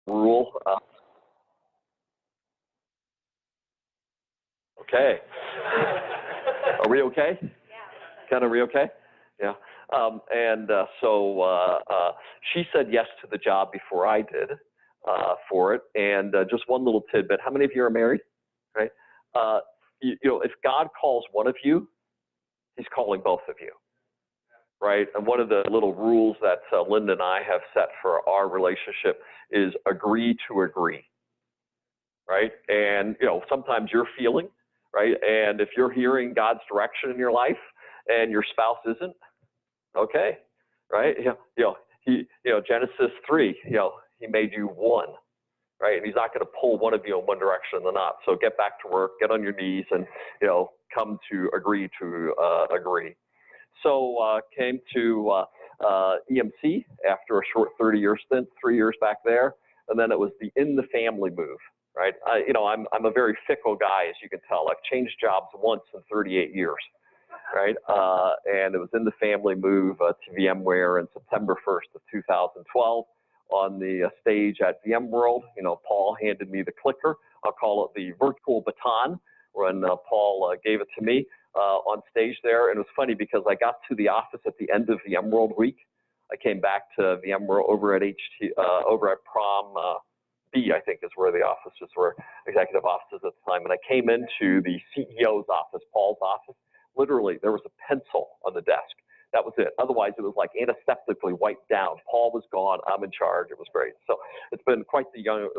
rule. Okay. Are we okay? Yeah. Ken, are we okay? Yeah. So she said yes to the job before I did for it. And just one little tidbit. How many of you are married? Right? You know, if God calls one of you, he's calling both of you. Right? And one of the little rules that Linda and I have set for our relationship is agree to agree. Right? And, you know, sometimes you're feeling, right? And if you're hearing God's direction in your life and your spouse isn't, okay, right? Genesis 3, he made you one, right? And he's not going to pull one of you in one direction or not. So get back to work, get on your knees, and, come to agree to agree. So came to EMC after a short 30-year stint, 3 years back there, and then it was the in the family move, right? I'm a very fickle guy, as you can tell. I've changed jobs once in 38 years, right? And it was in the family move to VMware in September 1st of 2012 on the stage at VMworld. Paul handed me the clicker. I'll call it the virtual baton when Paul gave it to me on stage there. And it was funny because I got to the office at the end of VMworld week. I came back to VMworld over at Prom B, I think is where the offices were, executive offices at the time. And I came into the CEO's office, Paul's office. Literally, there was a pencil on the desk. That was it. Otherwise, it was like antiseptically wiped down. Paul was gone. I'm in charge. It was great. So it's been quite the young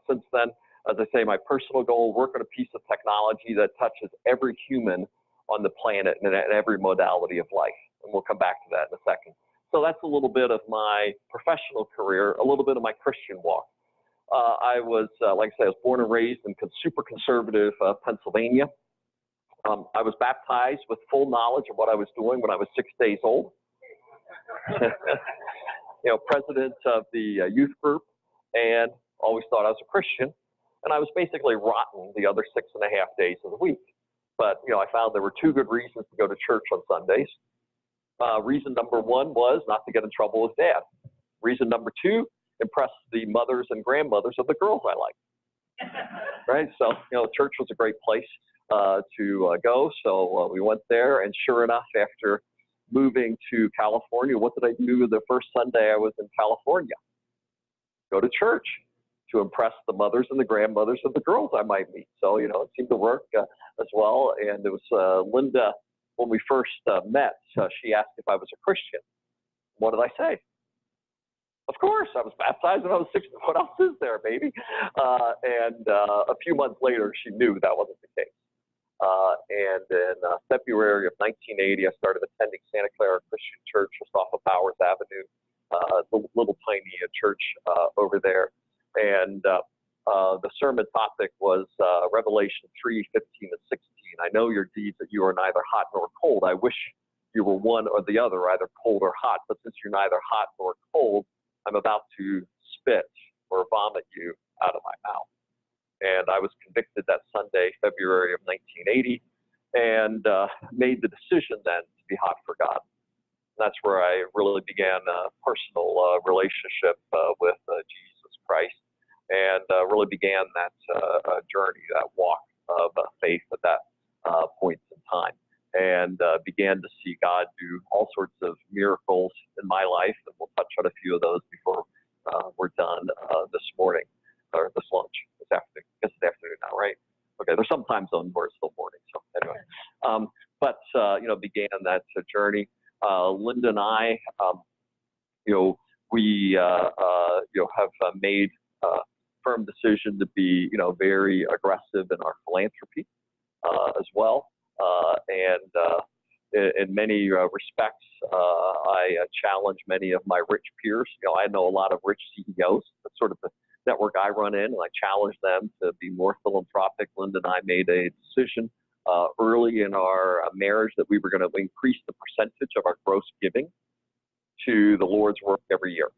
since then. As I say, my personal goal, work on a piece of technology that touches every human on the planet and every modality of life. And we'll come back to that in a second. So that's a little bit of my professional career, a little bit of my Christian walk. I was, like I said, I was born and raised in super conservative Pennsylvania. I was baptized with full knowledge of what I was doing when I was 6 days old. President of the youth group, and always thought I was a Christian. And I was basically rotten the other 6.5 days of the week. But, I found there were two good reasons to go to church on Sundays. Reason number one was not to get in trouble with dad. Reason number two, impress the mothers and grandmothers of the girls I liked. Right? So, church was a great place to go. So we went there, and sure enough, after moving to California, what did I do the first Sunday I was in California? Go to church to impress the mothers and the grandmothers of the girls I might meet. So, it seemed to work as well. And it was Linda, when we first met, she asked if I was a Christian. What did I say? Of course, I was baptized when I was 6. What else is there, baby? And a few months later, she knew that wasn't the case. And in February of 1980, I started attending Santa Clara Christian Church just off of Powers Avenue, the little tiny church over there. And the sermon topic was Revelation 3:15 and 16. I know your deeds, that you are neither hot nor cold. I wish you were one or the other, either cold or hot. But since you're neither hot nor cold, I'm about to spit or vomit you out of my mouth. And I was convicted that Sunday, February of 1980, and made the decision then to be hot for God. And that's where I really began a personal relationship with Jesus Christ, and really began that journey, that walk of faith at that point in time, and began to see God do all sorts of miracles in my life. And we'll touch on a few of those before we're done this morning, or this lunch, this afternoon. I guess it's afternoon now, right? Okay, there's some time zone where it's still morning. So anyway, began that journey. Linda and I, we have made a firm decision to be, very aggressive in our philanthropy as well. In many respects, I challenge many of my rich peers. I know a lot of rich CEOs. That's sort of the network I run in, and I challenge them to be more philanthropic. Linda and I made a decision early in our marriage that we were going to increase the percentage of our gross giving to the Lord's work every year.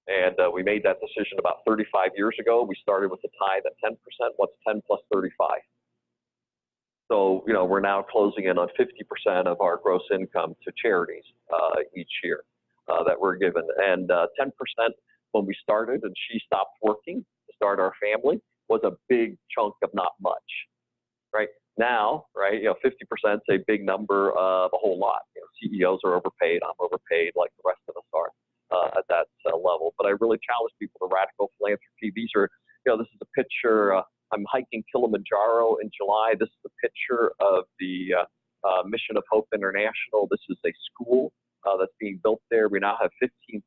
And we made that decision about 35 years ago. We started with the tithe at 10%. What's 10 plus 35? So, we're now closing in on 50% of our gross income to charities each year that we're given. And 10% when we started and she stopped working to start our family was a big chunk of not much, right? Now, right, 50% is a big number of a whole lot. CEOs are overpaid. I'm overpaid like the rest of us are at that level. But I really challenge people to radical philanthropy. These are, this is a picture. I'm hiking Kilimanjaro in July. This is a picture of the Mission of Hope International. This is a school that's being built there. We now have 15,000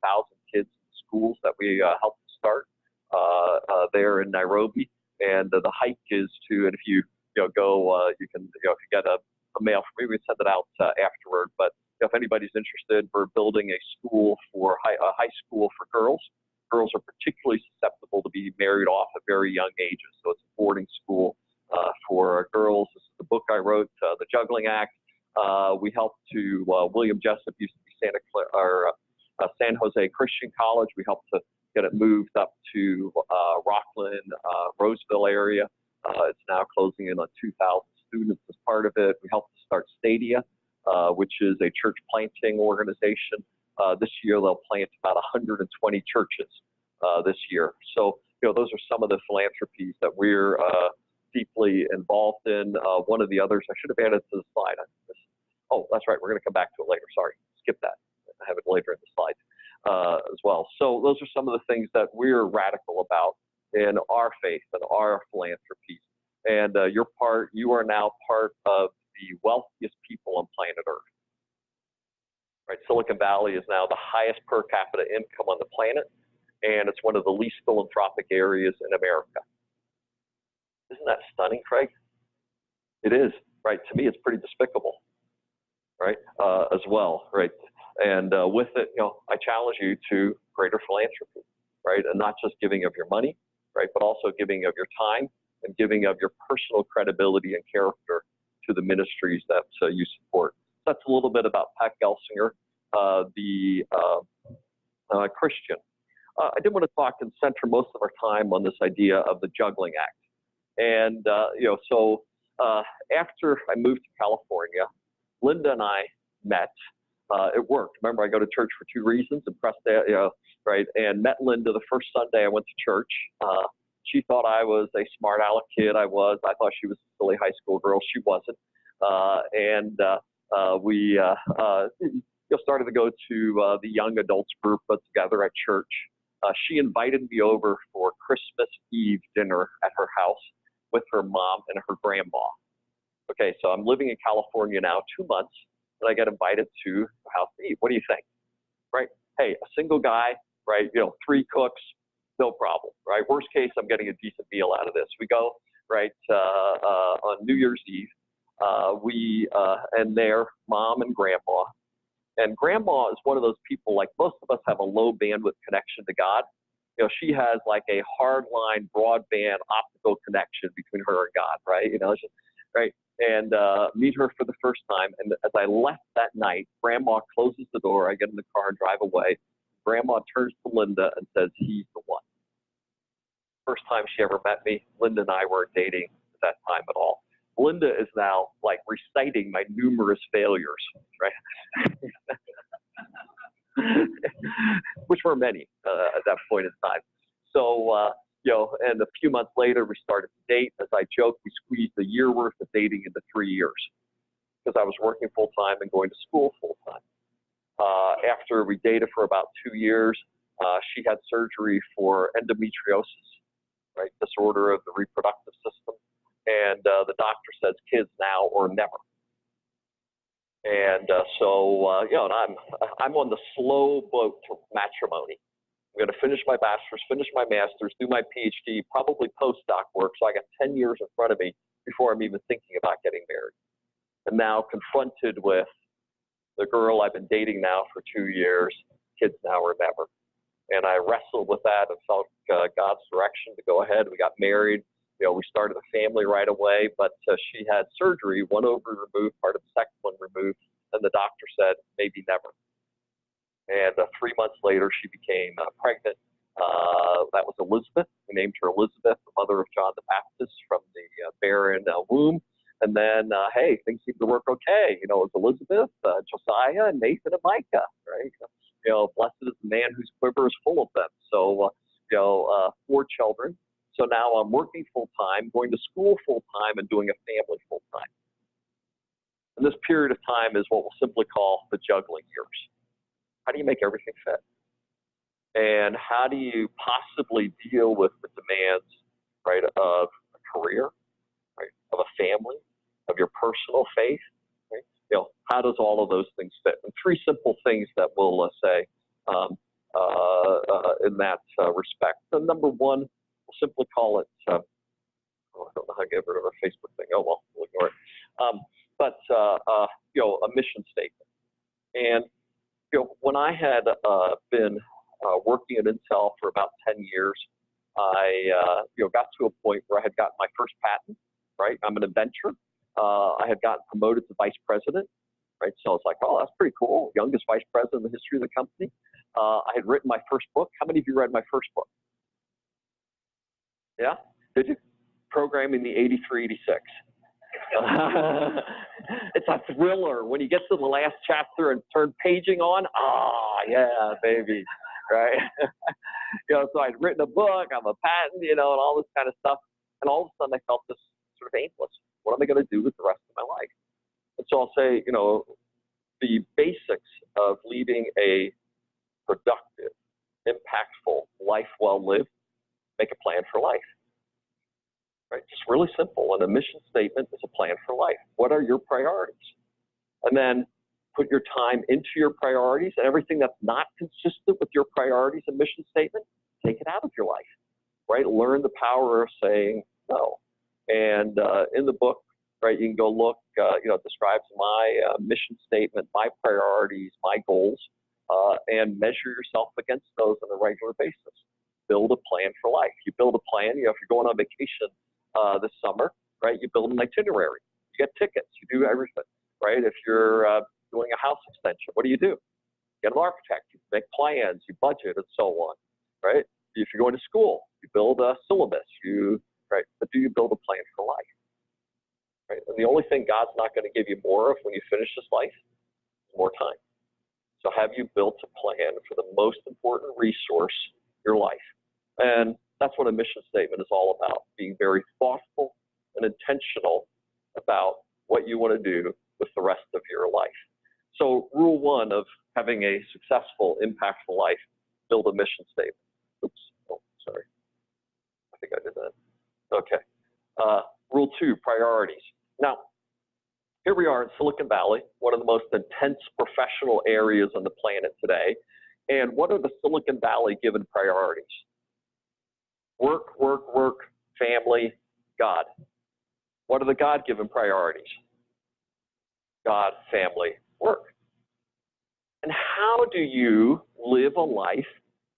kids in schools that we helped start there in Nairobi. And the hike is to, and if you go, you can, if you get a mail from me, we can send it out afterward. But if anybody's interested, we're building a school for a high school for girls. Girls are particularly susceptible to be married off at very young ages. So it's a boarding school for girls. This is the book I wrote, The Juggling Act. We helped to, William Jessup used to be San Jose Christian College. We helped to get it moved up to Rockland, Roseville area. It's now closing in on 2,000 students as part of it. We helped to start Stadia, which is a church planting organization. This year they'll plant about 120 churches this year. So, those are some of the philanthropies that we're deeply involved in. One of the others, I should have added to the slide. Oh, that's right, we're going to come back to it later. Sorry, skip that. I have it later in the slide as well. So those are some of the things that we're radical about in our faith and our philanthropies. And you are now part of the wealthiest people on planet Earth. Right, Silicon Valley is now the highest per capita income on the planet, and it's one of the least philanthropic areas in America. Isn't that stunning, Craig? It is, right? To me, it's pretty despicable, right? As well, right? And with it, I challenge you to greater philanthropy, right? And not just giving of your money, right? But also giving of your time and giving of your personal credibility and character to the ministries that you support. That's a little bit about Pat Gelsinger, the Christian. I did want to talk and center most of our time on this idea of the Juggling Act. And, so after I moved to California, Linda and I met. It worked. Remember, I go to church for two reasons, right? And met Linda the first Sunday I went to church. She thought I was a smart aleck kid. I thought she was a silly high school girl. She wasn't. We started to go to the young adults group together at church. She invited me over for Christmas Eve dinner at her house with her mom and her grandma. Okay, so I'm living in California now 2 months, and I get invited to the house to eat. What do you think? Right? Hey, a single guy, right? 3 cooks, no problem, right? Worst case, I'm getting a decent meal out of this. We go, right, on New Year's Eve. And their mom and grandma. And grandma is one of those people, like most of us have a low bandwidth connection to God. She has like a hardline broadband optical connection between her and God, right? Right? And meet her for the first time. And as I left that night, grandma closes the door. I get in the car and drive away. Grandma turns to Linda and says, "He's the one." First time she ever met me. Linda and I weren't dating at that time at all. Linda is now like reciting my numerous failures, right? Which were many at that point in time. So, and a few months later, we started to date. As I joke, we squeezed a year worth of dating into 3 years because I was working full time and going to school full time. After we dated for about 2 years, she had surgery for endometriosis, right? Disorder of the reproductive system. And the doctor says kids now or never. And and I'm on the slow boat to matrimony. I'm going to finish my bachelor's, finish my master's, do my PhD, probably postdoc work. So I got 10 years in front of me before I'm even thinking about getting married. And now confronted with the girl I've been dating now for 2 years, kids now or never. And I wrestled with that and felt God's direction to go ahead. We got married. We started a family right away, but she had surgery, one ovary removed, part of the second one removed, and the doctor said, maybe never. And 3 months later, she became pregnant. That was Elizabeth. We named her Elizabeth, the mother of John the Baptist, from the barren womb. And then, hey, things seemed to work okay. It was Elizabeth, Josiah, and Nathan, and Micah, right? blessed is the man whose quiver is full of them. So, 4 children. So now I'm working full-time, going to school full-time, and doing a family full-time. And this period of time is what we'll simply call the juggling years. How do you make everything fit? And how do you possibly deal with the demands, right, of a career, right, of a family, of your personal faith? Right? How does all of those things fit? And 3 simple things that we'll say in that respect. So number 1, we'll simply call it, I don't know how to get rid of our Facebook thing. Oh, well, we'll ignore it. But a mission statement. And, when I had been working at Intel for about 10 years, I got to a point where I had gotten my first patent, right? I'm an inventor. I had gotten promoted to vice president, right? So it's like, oh, that's pretty cool. Youngest vice president in the history of the company. I had written my first book. How many of you read my first book? Yeah? Did you? Programming the 8386. It's a thriller. When you get to the last chapter and turn paging on, yeah, baby, right? So I'd written a book, I'm a patent, and all this kind of stuff. And all of a sudden I felt this sort of aimless. What am I going to do with the rest of my life? And so I'll say, the basics of leading a productive, impactful life well lived, make a plan for life. Right? Just really simple. And a mission statement is a plan for life. What are your priorities? And then put your time into your priorities, and everything that's not consistent with your priorities and mission statement, take it out of your life. Right? Learn the power of saying no. And in the book, right, you can go look, it describes my mission statement, my priorities, my goals, and measure yourself against those on a regular basis. Build a plan for life. You build a plan, if you're going on vacation this summer, right, you build an itinerary. You get tickets. You do everything, right? If you're doing a house extension, what do? You get an architect. You make plans. You budget, and so on, right? If you're going to school, you build a syllabus. Right? But do you build a plan for life? Right? And the only thing God's not going to give you more of when you finish this life is more time. So have you built a plan for the most important resource, your life? And that's what a mission statement is all about, being very thoughtful and intentional about what you want to do with the rest of your life. So rule 1 of having a successful, impactful life, build a mission statement. Oops, oh, sorry. I think I did that. Okay. Rule 2, priorities. Now, here we are in Silicon Valley, one of the most intense professional areas on the planet today. And what are the Silicon Valley given priorities? Work, work, work, family, God. What are the God-given priorities? God, family, work. And how do you live a life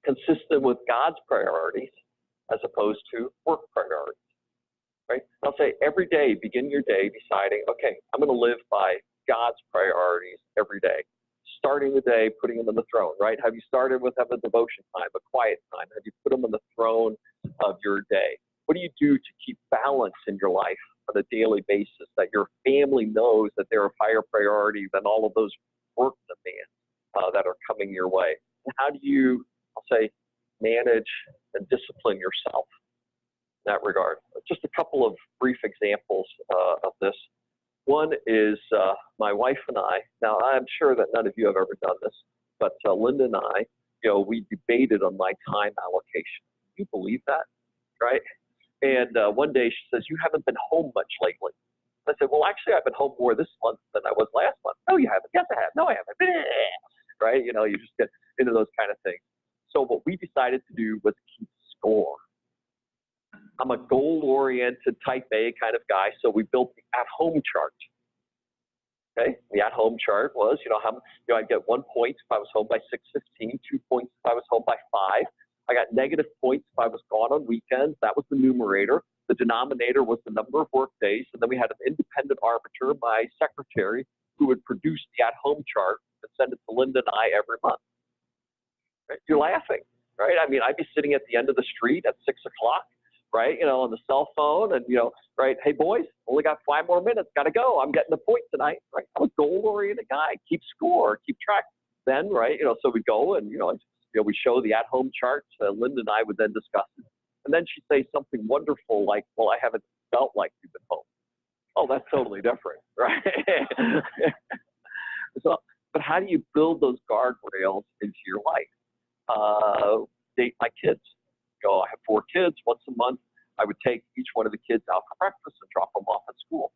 consistent with God's priorities as opposed to work priorities? Right? I'll say every day, begin your day deciding, okay, I'm going to live by God's priorities every day. Starting the day, putting them on the throne, right? Have you started with having a devotion time, a quiet time? Have you put them on the throne of your day? What do you do to keep balance in your life on a daily basis, that your family knows that they're of higher priority than all of those work demands that are coming your way? And how do you, I'll say, manage and discipline yourself in that regard? Just a couple of brief examples of this. One is my wife and I. Now, I'm sure that none of you have ever done this, but Linda and I, we debated on my time allocation. Can you believe that, right? And one day she says, you haven't been home much lately. I said, well, actually, I've been home more this month than I was last month. No, you haven't. Yes, I have. No, I haven't. Right? You just get into those kind of things. So what we decided to do was keep score. I'm a goal-oriented type A kind of guy, so we built the at-home chart. Okay, the at-home chart was, I'd get 1 point if I was home by 6:15, 2 points if I was home by 5. I got negative points if I was gone on weekends. That was the numerator. The denominator was the number of work days, and then we had an independent arbiter, my secretary, who would produce the at-home chart and send it to Linda and I every month. Right? You're laughing, right? I mean, I'd be sitting at the end of the street at 6 o'clock. Right, on the cell phone, and right, hey boys, only got 5 more minutes, gotta go. I'm getting the point tonight. Right, I'm a goal-oriented guy. Keep score, keep track. then, right, so we go and, we show the at-home charts. Linda and I would then discuss it. And then she'd say something wonderful like, well, I haven't felt like you've been home. Oh, that's totally different, right? So, but how do you build those guardrails into your life? Date my kids. I have 4 kids. Once a month, I would take each one of the kids out for breakfast and drop them off at school.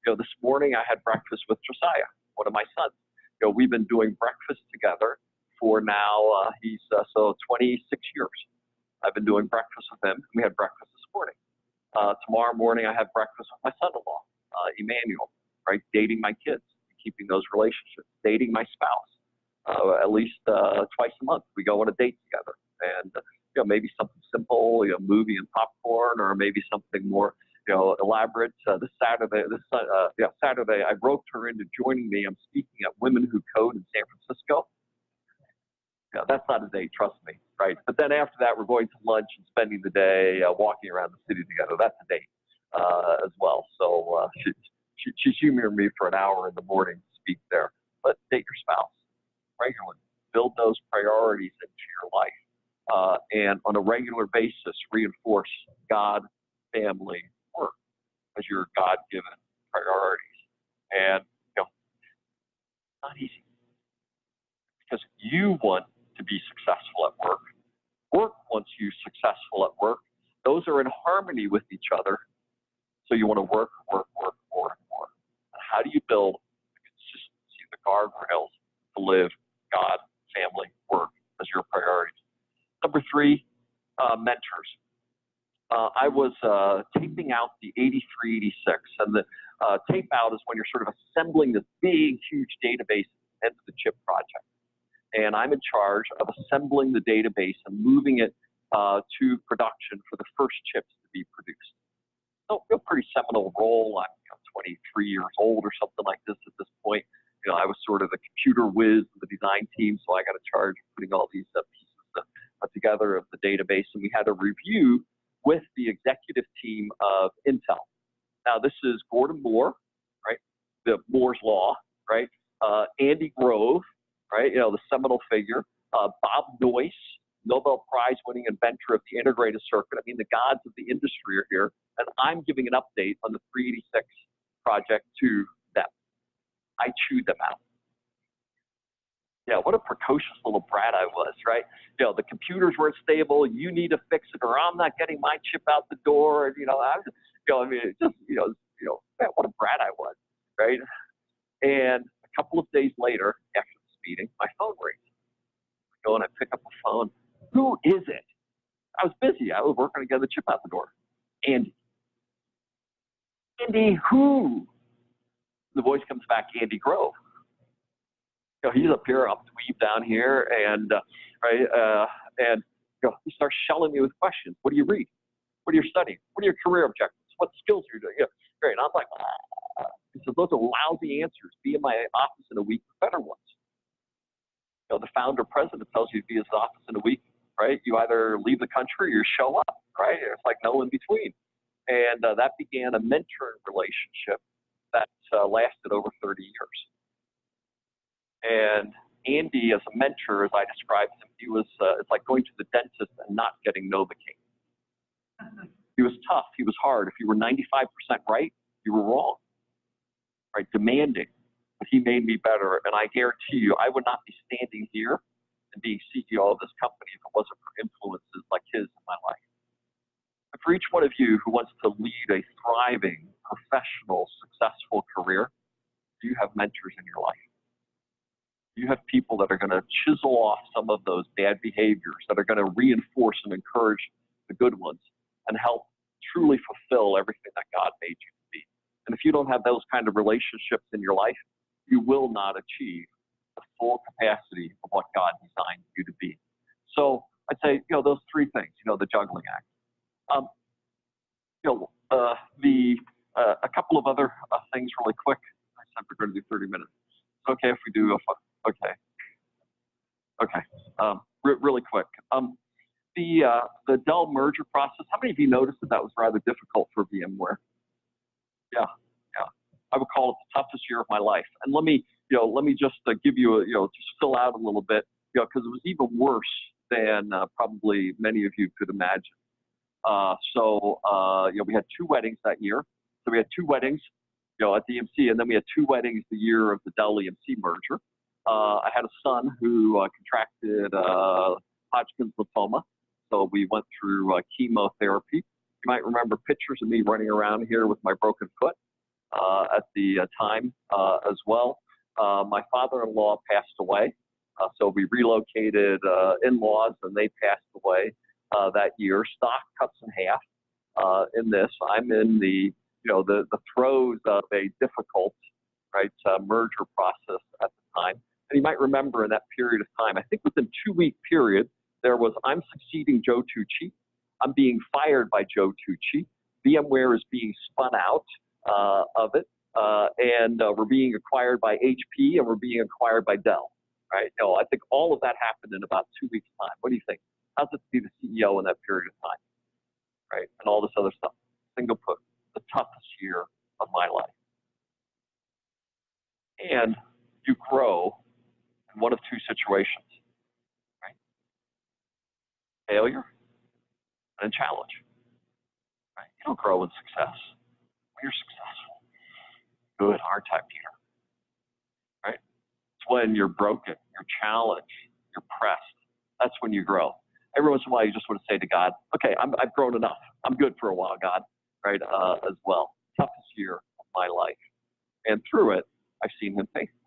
This morning I had breakfast with Josiah, one of my sons. We've been doing breakfast together for now, he's 26 years. I've been doing breakfast with him. We had breakfast this morning. Tomorrow morning I have breakfast with my son-in-law, Emmanuel, right? Dating my kids, keeping those relationships, dating my spouse. At least twice a month we go on a date together. And maybe something simple, movie and popcorn, or maybe something more, elaborate. This Saturday, Saturday, I roped her into joining me. I'm speaking at Women Who Code in San Francisco. That's not a date, trust me, right? But then after that, we're going to lunch and spending the day walking around the city together. That's a date as well. So she's humoring me for an hour in the morning to speak there. But date your spouse regularly. Build those priorities into your life. And on a regular basis, reinforce God, family, work as your God-given priorities. And, not easy. Because you want to be successful at work. Work wants you successful at work. Those are in harmony with each other. So you want to work more and more. And how do you build the consistency, the guardrails to live God, family, work as your priorities? Number 3, mentors. I was taping out the 8386, and the tape out is when you're sort of assembling this big, huge database at the end of the chip project. And I'm in charge of assembling the database and moving it to production for the first chips to be produced. So a pretty seminal role. I'm 23 years old or something like this at this point. I was sort of the computer whiz of the design team, so I got in charge of putting all these pieces together of the database, and we had a review with the executive team of Intel. Now, this is Gordon Moore, right? The Moore's Law, right? Andy Grove, right? The seminal figure. Bob Noyce, Nobel Prize-winning inventor of the integrated circuit. I mean, the gods of the industry are here, and I'm giving an update on the 386 project to them. I chewed them out. What a precocious little brat I was, right? The computers weren't stable. You need to fix it, or I'm not getting my chip out the door. And, man, what a brat I was, right? And a couple of days later, after this meeting, my phone rings. I go and I pick up the phone. Who is it? I was busy. I was working to get the chip out the door. Andy. Andy who? The voice comes back, Andy Grove. He's up here, I'm dweeb down here, and he starts shelling me with questions. What do you read? What are you studying? What are your career objectives? What skills are you doing? Great. And I'm like, He says, those are lousy answers. Be in my office in a week for better ones. The founder president tells you to be in his office in a week, right? You either leave the country or you show up, right? It's like no in between. And that began a mentoring relationship that lasted over 30 years. And Andy, as a mentor, as I described him, he was, it's like going to the dentist and not getting Novocaine. He was tough. He was hard. If you were 95% right, you were wrong, right? Demanding. But he made me better. And I guarantee you, I would not be standing here and being CEO of this company if it wasn't for influences like his in my life. And for each one of you who wants to lead a thriving, professional, successful career, do you have mentors in your life? You have people that are going to chisel off some of those bad behaviors, that are going to reinforce and encourage the good ones, and help truly fulfill everything that God made you to be. And if you don't have those kind of relationships in your life, you will not achieve the full capacity of what God designed you to be. So I'd say, those 3 things, the juggling act. A couple of other things really quick. I said we're going to do 30 minutes. Okay, if we do, really quick. The Dell merger process, how many of you noticed that was rather difficult for VMware? Yeah. I would call it the toughest year of my life. And let me let me just give you just fill out a little bit, because it was even worse than probably many of you could imagine. We had 2 weddings that year. So we had 2 weddings, at the EMC, and then we had 2 weddings the year of the Dell EMC merger. I had a son who contracted Hodgkin's lymphoma, so we went through chemotherapy. You might remember pictures of me running around here with my broken foot at the time as well. My father-in-law passed away, so we relocated in-laws, and they passed away that year. Stock cuts in half in this. I'm in the throes of a difficult merger process at the time. And you might remember in that period of time, I think within a 2-week period, there was I'm succeeding Joe Tucci. I'm being fired by Joe Tucci. VMware is being spun out of it, and we're being acquired by HP, and we're being acquired by Dell. Right? I think all of that happened in about 2 weeks' time. What do you think? How's it to be the CEO in that period of time? Right? And all this other stuff. Single put, the toughest year of my life. And you grow in one of 2 situations, right? Failure and challenge. Right? You don't grow in success when you're successful. Good, hard time, Peter. Right? It's when you're broken, you're challenged, you're pressed. That's when you grow. Every once in a while, you just want to say to God, okay, I've grown enough. I'm good for a while, God, right, as well. Toughest year of my life. And through it, I've seen him faithful.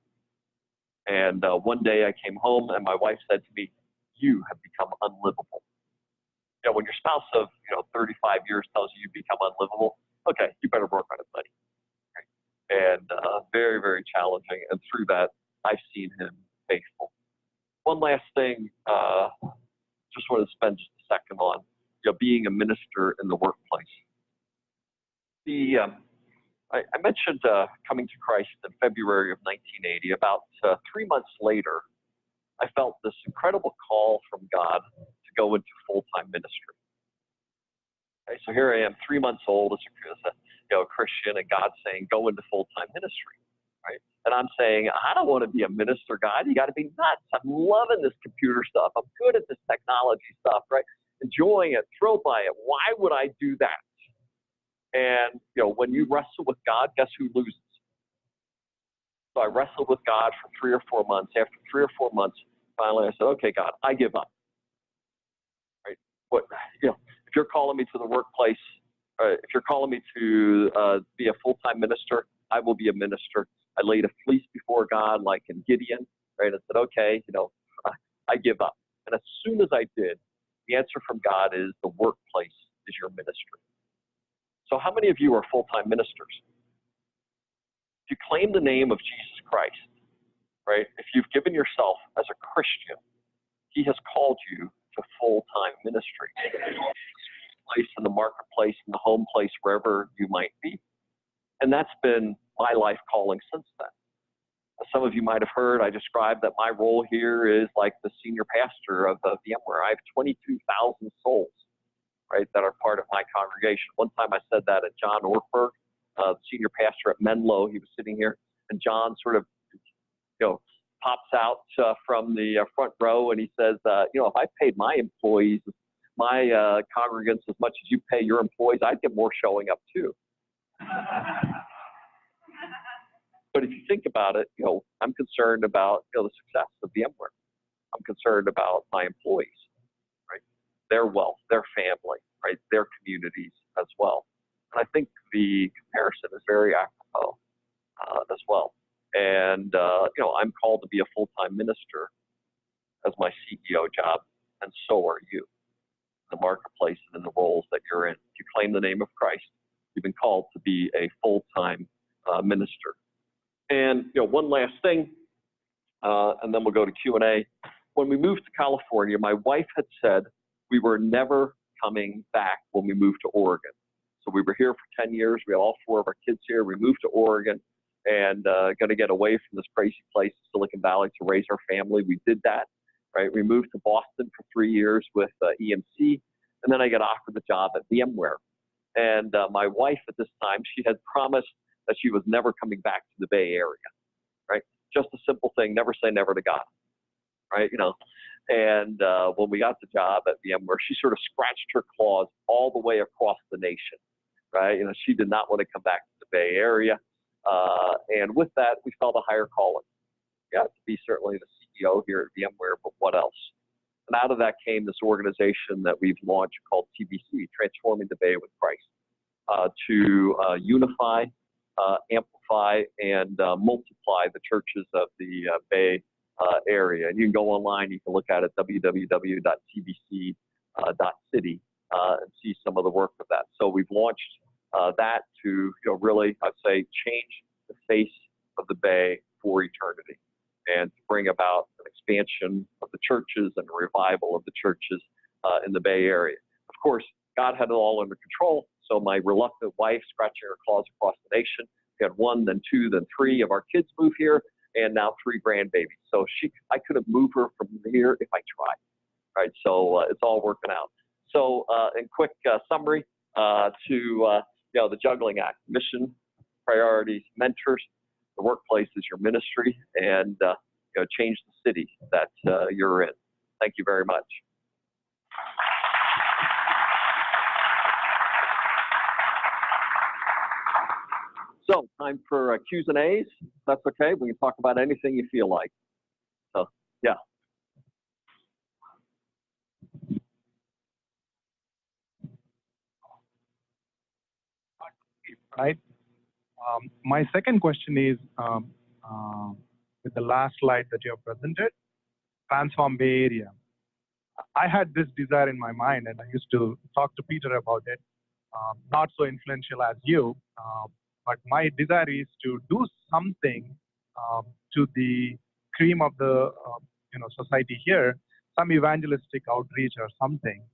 And one day I came home, and my wife said to me, you have become unlivable. When your spouse of 35 years tells you become unlivable, okay, you better work on it, buddy. Right? And very, very challenging. And through that, I've seen him faithful. One last thing, just wanted to spend just a second on being a minister in the workplace. I mentioned coming to Christ in February of 1980. About 3 months later, I felt this incredible call from God to go into full-time ministry. Okay, so here I am, 3 months old as a Christian, and God saying, go into full-time ministry. Right? And I'm saying, I don't want to be a minister, God. You got to be nuts. I'm loving this computer stuff. I'm good at this technology stuff, right? Enjoying it, thrilled by it. Why would I do that? And, when you wrestle with God, guess who loses? So I wrestled with God for 3 or 4 months. After 3 or 4 months, finally I said, okay, God, I give up. Right? If you're calling me to the workplace, if you're calling me to be a full-time minister, I will be a minister. I laid a fleece before God, like in Gideon, right? I said, okay, I give up. And as soon as I did, the answer from God is the workplace is your ministry. So how many of you are full-time ministers? If you claim the name of Jesus Christ, right? If you've given yourself as a Christian, he has called you to full-time ministry. Place in the marketplace, in the home place, wherever you might be. And that's been my life calling since then. As some of you might have heard, I described that my role here is like the senior pastor of VMware. I have 22,000 souls, right, that are part of my congregation. One time I said that at John Ortberg, the senior pastor at Menlo. He was sitting here, and John sort of, pops out from the front row, and he says, if I paid my employees, my congregants as much as you pay your employees, I'd get more showing up too. But if you think about it, I'm concerned about the success of VMware. I'm concerned about my employees, right? Their wealth, their family, right? Their communities as well. And I think the comparison is very apropos as well. And I'm called to be a full-time minister as my CEO job, and so are you. The marketplace and in the roles that you're in. If you claim the name of Christ, you've been called to be a full-time minister. And one last thing, and then we'll go to Q&A. When we moved to California, my wife had said we were never coming back when we moved to Oregon. So we were here for 10 years. We had all 4 of our kids here. We moved to Oregon and going to get away from this crazy place, Silicon Valley, to raise our family. We did that, right? We moved to Boston for 3 years with EMC, and then I got offered the job at VMware. And my wife at this time, she had promised that she was never coming back to the Bay Area, right? just a simple thing, never say never to God, right? And when we got the job at VMware, she sort of scratched her claws all the way across the nation, right? She did not want to come back to the Bay Area. And with that, we felt a higher calling. Got to be certainly the CEO here at VMware, but what else? And out of that came this organization that we've launched called TBC, Transforming the Bay with Christ, to unify, amplify, and multiply the churches of the Bay area. And you can go online, you can look at it, www.tbc.city, and see some of the work of that. So we've launched that to really, I'd say, change the face of the Bay for eternity, and to bring about an expansion of the churches and a revival of the churches in the Bay Area. Of course, God had it all under control, so my reluctant wife scratching her claws across the nation. We had 1, then 2, then 3 of our kids move here, and now 3 grandbabies. So I could have moved her from here if I tried, right? So it's all working out. So in quick summary, to the juggling act: mission, priorities, mentors. The workplace is your ministry, and change the city that you're in. Thank you very much. So time for Q's and A's. If that's okay. We can talk about anything you feel like. So yeah. Right. My second question is, with the last slide that you have presented, transform Bay Area. I had this desire in my mind, and I used to talk to Peter about it. Not so influential as you, but my desire is to do something to the cream of the society here, some evangelistic outreach or something.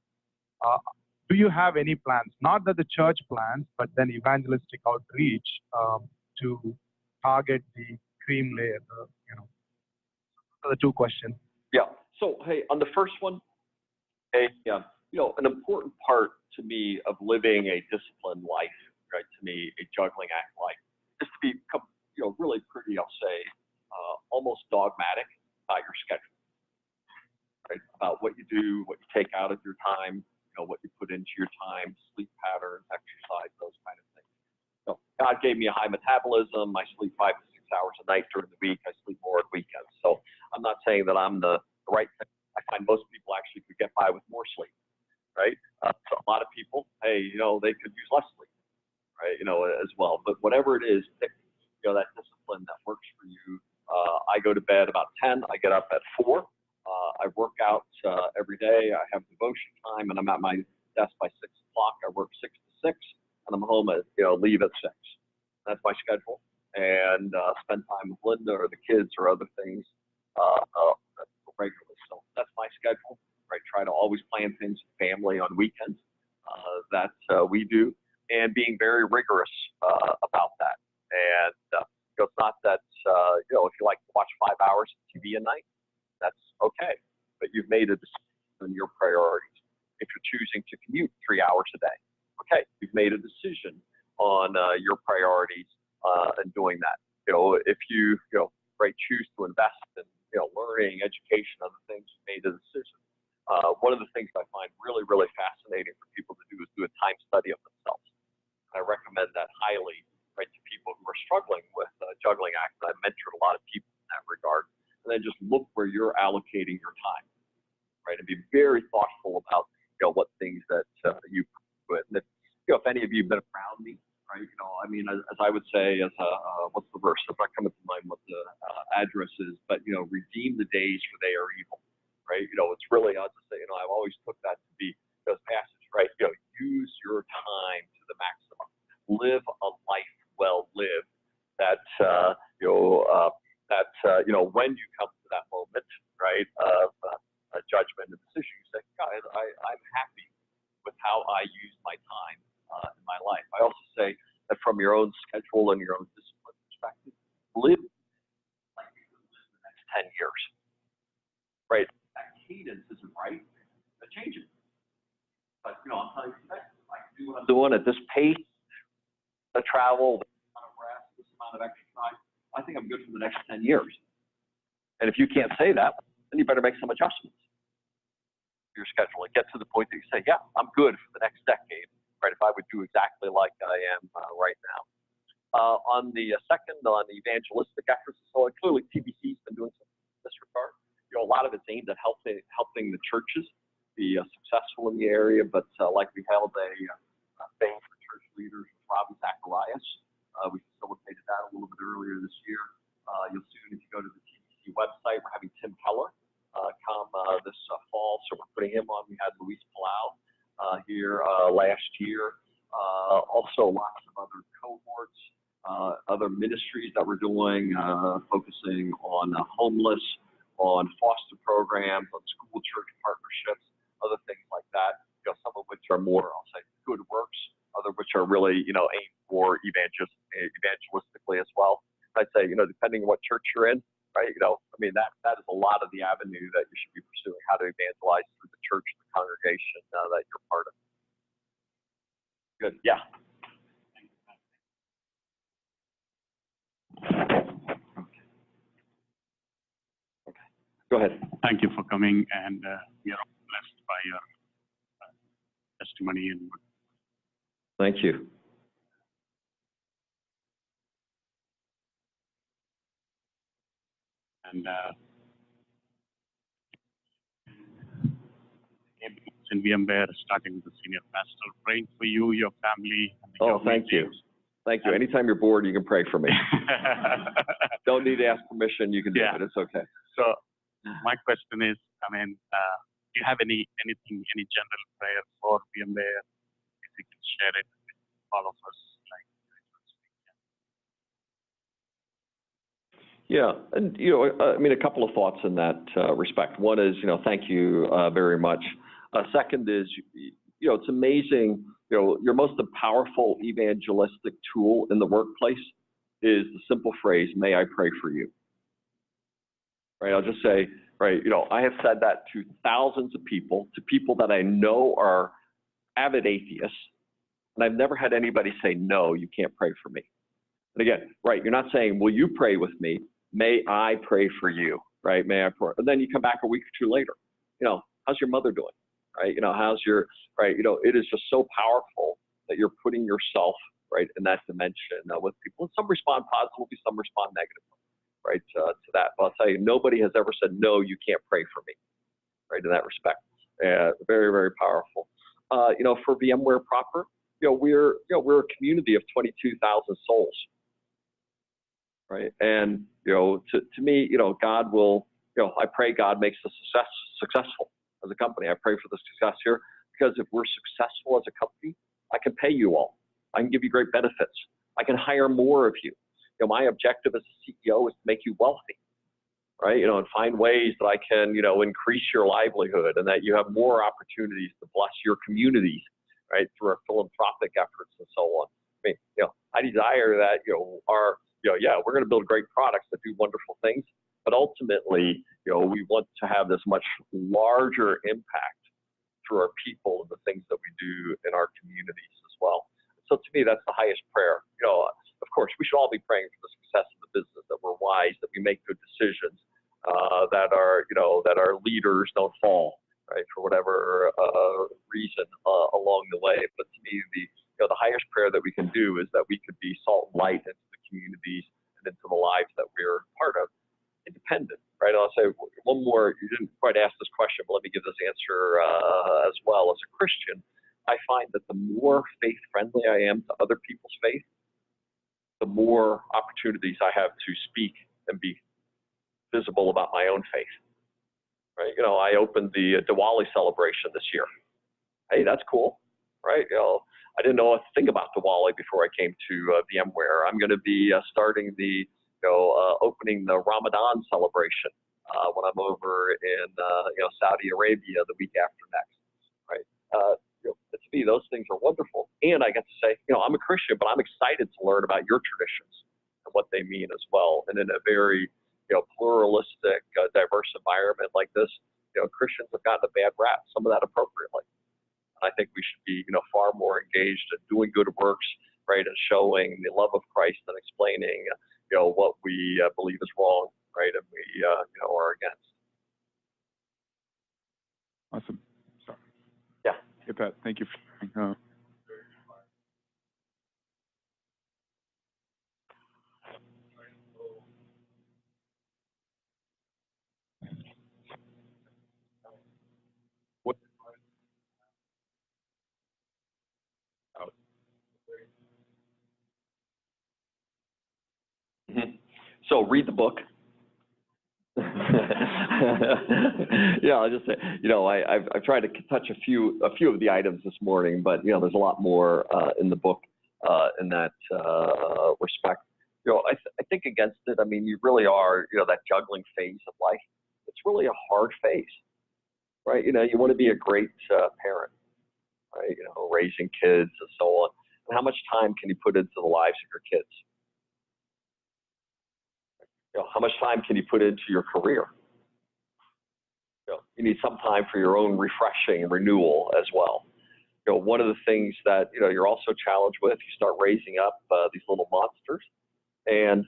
Do you have any plans? Not that the church plans, but then evangelistic outreach to target the cream layer. The 2 questions. Yeah. So hey, on the first one, an important part to me of living a disciplined life, right? To me, a juggling act life, is to become, really pretty, I'll say, almost dogmatic about your schedule, right? About what you do, what you take out of your time, what you put into your time, sleep patterns, exercise, those kind of things. God gave me a high metabolism. I sleep 5 to 6 hours a night during the week. I sleep more on weekends. So I'm not saying that I'm the right thing. I find most people actually could get by with more sleep, right? So a lot of people, hey, they could use less sleep, right? As well. But whatever it is, pick, that discipline that works for you. I go to bed about 10. I get up at 4. I work out every day. I have devotion time, and I'm at my desk by 6 o'clock. I work 6 to 6, and I'm home at leave at 6. That's my schedule, and spend time with Linda or the kids or other things regularly. So that's my schedule. Right, try to always plan things with family on weekends. That we do, and being very rigorous about that. And it's not that if you like to watch 5 hours of TV a night, that's okay. But you've made a decision on your priorities. If you're choosing to commute 3 hours a day, okay, you've made a decision on your priorities and doing that. If you choose to invest in learning, education, other things, you made a decision. One of the things I find really, really fascinating for people to do is do a time study of themselves. I recommend that highly, right, to people who are struggling with juggling acts. I've mentored a lot of people in that regard. And then just look where you're allocating your time, right, and be very thoughtful about what things that you put. And if any of you have been around me, right, as I would say, as what's the verse? I'm not coming to mind what the address is, but redeem the days for they are evil. Right, it's really, I'll just say, I've always took that to be those passages, right? Use your time to the maximum. Live a life well lived. That when you come to that moment, right, of judgment and decision, you say, God, I'm happy with how I use my time in my life. I also say that from your own schedule and your own discipline perspective, live like you could live the next 10 years, right? Cadence isn't right, but change it. But I'm telling you today, I can do what I'm doing at this pace, the travel, this amount of rest, this amount of exercise. I think I'm good for the next 10 years. And if you can't say that, then you better make some adjustments to your schedule and get to the point that you say, yeah, I'm good for the next decade, right? If I would do exactly like I am right now. On the second, on the evangelistic efforts, so clearly TBC's been doing some in this regard. You know, a lot of it's aimed at helping the churches be successful in the area, but like we held a thing for church leaders with Robbie Zacharias. We facilitated that a little bit earlier this year. You'll soon, if you go to the TBC website, we're having Tim Keller come this fall, so we're putting him on. We had Luis Palau here last year. Also lots of other cohorts, other ministries that we're doing, focusing on homeless, on foster programs, on school church partnerships, other things like that. You know, some of which are more, I'll say, good works, other which are really, you know, aimed for evangelistically as well. I'd say, you know, depending on what church you're in, right? You know, I mean, that is a lot of the avenue that you should be pursuing, how to evangelize through the church, the congregation that you're part of. Good. Yeah. Okay. Go ahead. Thank you for coming, and we are blessed by your testimony. And thank you. And in VMware, starting with the senior pastor, praying for you, your family. And oh, thank you. Thank you. Anytime you're bored, you can pray for me. Don't need to ask permission. You can do it. It's okay. So my question is, I mean, do you have any general prayer for VMware? If you can share it with all of us. Yeah, and you know, I mean, a couple of thoughts in that respect. One is, you know, thank you very much. Second is, you know, it's amazing. You know, your most powerful evangelistic tool in the workplace is the simple phrase, "May I pray for you?" Right? I'll just say, right. You know, I have said that to thousands of people, to people that I know are avid atheists, and I've never had anybody say, "No, you can't pray for me." And again, right? You're not saying, "Will you pray with me?" May I pray for you, right? May I pray? And then you come back a week or two later. You know, how's your mother doing, right? You know, how's your, right? You know, it is just so powerful that you're putting yourself, right, in that dimension with people. And some respond positively, some respond negatively, right, to that. But I'll tell you, nobody has ever said, "No, you can't pray for me," right, in that respect. Very, very powerful. You know, for VMware proper, you know, we're a community of 22,000 souls. Right. And, you know, to me, you know, God will, you know, I pray God makes us successful as a company. I pray for the success here, because if we're successful as a company, I can pay you all. I can give you great benefits. I can hire more of you. You know, my objective as a CEO is to make you wealthy, right? You know, and find ways that I can, you know, increase your livelihood and that you have more opportunities to bless your communities, right, through our philanthropic efforts and so on. I mean, you know, I desire that, you know, yeah, we're going to build great products that do wonderful things, but ultimately, you know, we want to have this much larger impact through our people and the things that we do in our communities as well. So to me, that's the highest prayer. You know, of course, we should all be praying for the success of the business, that we're wise, that we make good decisions, that our leaders don't fall, right, for whatever reason along the way. But to me, the highest prayer that we can do is that we could be salt and light into the communities and into the lives that we're part of, independent, right? I'll say one more, you didn't quite ask this question, but let me give this answer as well. As a Christian, I find that the more faith-friendly I am to other people's faith, the more opportunities I have to speak and be visible about my own faith, right? You know, I opened the Diwali celebration this year. Hey, that's cool, right? You know, I didn't know a thing about Diwali before I came to VMware. I'm going to be starting opening the Ramadan celebration when I'm over in Saudi Arabia the week after next, right? To me, those things are wonderful, and I get to say, you know, I'm a Christian, but I'm excited to learn about your traditions and what they mean as well. And in a very, you know, pluralistic, diverse environment like this, you know, Christians have gotten a bad rap, some of that appropriately. I think we should be, you know, far more engaged in doing good works, right, and showing the love of Christ and explaining, you know, what we believe is wrong right? And we are against. Awesome. Sorry. Yeah. Hey, Pat, thank you for sharing. What? So read the book. Yeah, I'll just say, I've tried to touch a few of the items this morning, but there's a lot more in the book in that respect. I think against it. I mean, you really are, that juggling phase of life. It's really a hard phase, right? You want to be a great parent, right? Raising kids and so on. And how much time can you put into the lives of your kids? How much time can you put into your career? You need some time for your own refreshing and renewal as well. One of the things that you're also challenged with, you start raising up these little monsters, and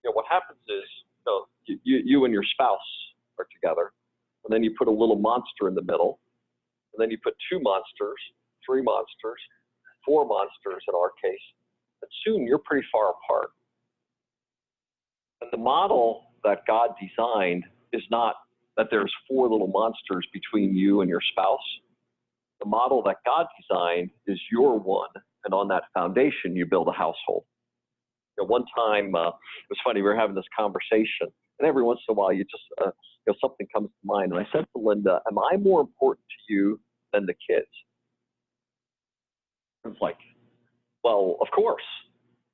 what happens is you and your spouse are together, and then you put a little monster in the middle, and then you put 2 monsters, 3 monsters, 4 monsters in our case, and soon you're pretty far apart. And the model that God designed is not that there's 4 little monsters between you and your spouse. The model that God designed is you're one, and on that foundation, you build a household. One time, it was funny, we were having this conversation, and every once in a while, you just, something comes to mind. And I said to Linda, am I more important to you than the kids? It's like, well, of course,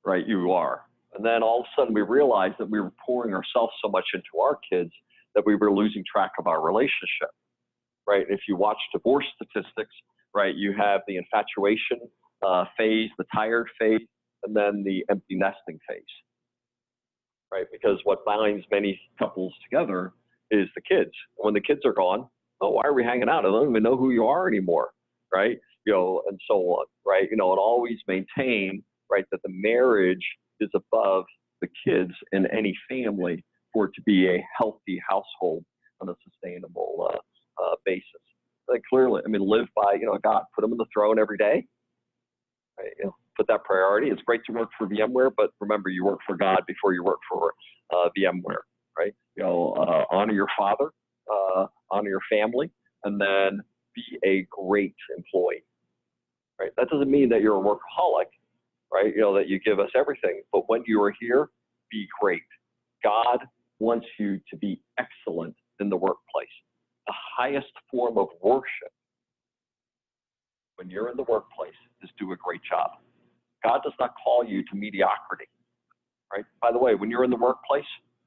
right, you are. And then all of a sudden we realized that we were pouring ourselves so much into our kids that we were losing track of our relationship, right? If you watch divorce statistics, right, you have the infatuation phase, the tired phase, and then the empty nesting phase, right? Because what binds many couples together is the kids. When the kids are gone, oh, why are we hanging out? I don't even know who you are anymore, right? And so on, right? And always maintain, right, that the marriage is above the kids in any family for it to be a healthy household on a sustainable basis. Like clearly, live by, God, put them in the throne every day, right? Put that priority. It's great to work for VMware, but remember, you work for God before you work for VMware, right? Honor your father, honor your family, and then be a great employee, right? That doesn't mean that you're a workaholic, right? That you give us everything, but when you are here, be great. God wants you to be excellent in the workplace. The highest form of worship when you're in the workplace is do a great job. God does not call you to mediocrity, right? By the way, when you're in the workplace,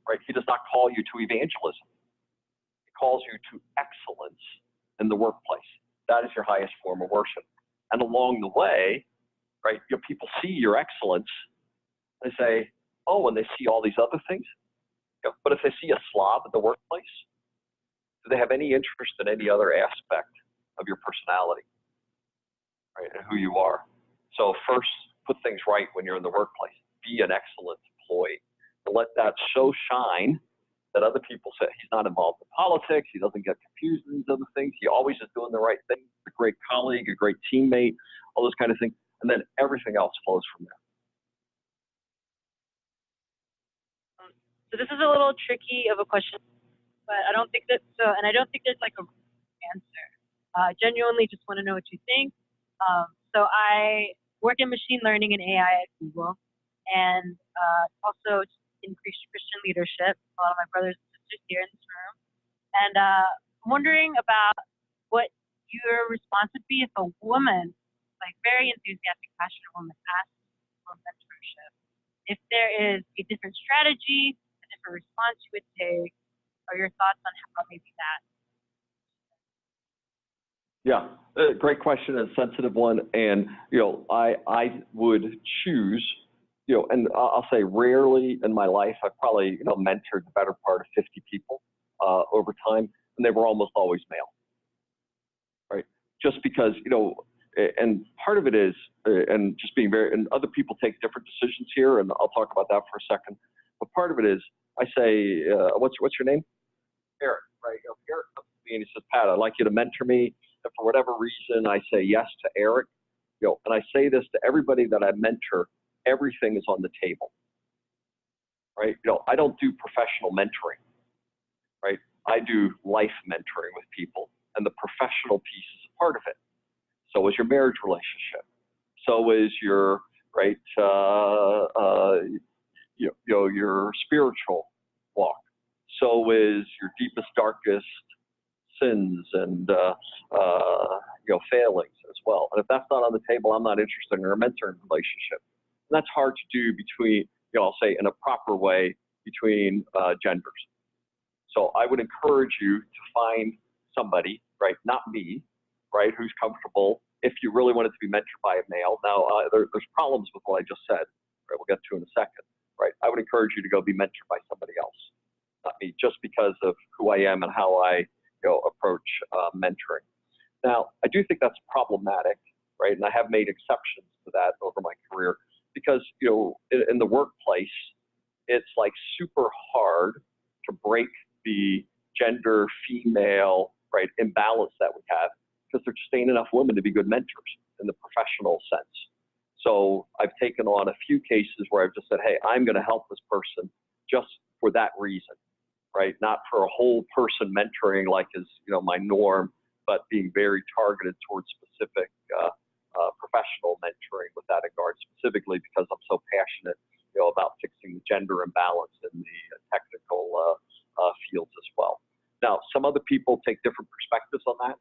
right, he does not call you to evangelism. He calls you to excellence in the workplace. That is your highest form of worship. And along the way, right, people see your excellence, they say, oh, and they see all these other things. But if they see a slob in the workplace, do they have any interest in any other aspect of your personality, right, and who you are? So first, put things right when you're in the workplace. Be an excellent employee. And let that so shine that other people say he's not involved in politics, he doesn't get confused with these other things, he always is doing the right thing, a great colleague, a great teammate, all those kind of things, and then everything else flows from there. So this is a little tricky of a question, but I don't think that so, and I don't think there's like a answer. I genuinely just want to know what you think. So I work in machine learning and AI at Google, and also in Christian leadership. A lot of my brothers and sisters here in this room, and I'm wondering about what your response would be if a woman, like very enthusiastic, passionate woman, asks for mentorship. If there is a different strategy, a different response you would take, or your thoughts on how maybe that? Yeah, great question, a sensitive one. And, I would choose, and I'll say rarely in my life, I've probably, mentored the better part of 50 people over time, and they were almost always male, right? Just because, and part of it is, and just being and other people take different decisions here, and I'll talk about that for a second, but part of it is, I say, what's your name? Eric, right? Eric comes to me and he says, Pat, I'd like you to mentor me. And for whatever reason, I say yes to Eric. And I say this to everybody that I mentor, everything is on the table, right? I don't do professional mentoring, right? I do life mentoring with people, and the professional piece is a part of it. So is your marriage relationship. So is your, right, your spiritual walk. So is your deepest, darkest sins and failings as well. And if that's not on the table, I'm not interested in a mentoring relationship. And that's hard to do between, I'll say in a proper way between genders. So I would encourage you to find somebody, right, not me, right, who's comfortable. If you really wanted to be mentored by a male, now there's problems with what I just said, right? We'll get to in a second, right? I would encourage you to go be mentored by somebody else, not me, just because of who I am and how I approach mentoring. Now, I do think that's problematic, right? And I have made exceptions to that over my career because, in the workplace, it's like super hard to break the gender female, right, imbalance that we have because there just ain't enough women to be good mentors in the professional sense. So I've taken on a few cases where I've just said, hey, I'm going to help this person just for that reason, right? Not for a whole person mentoring like is, my norm, but being very targeted towards specific professional mentoring with that regard, specifically because I'm so passionate, about fixing the gender imbalance in the technical fields as well. Now, some other people take different perspectives on that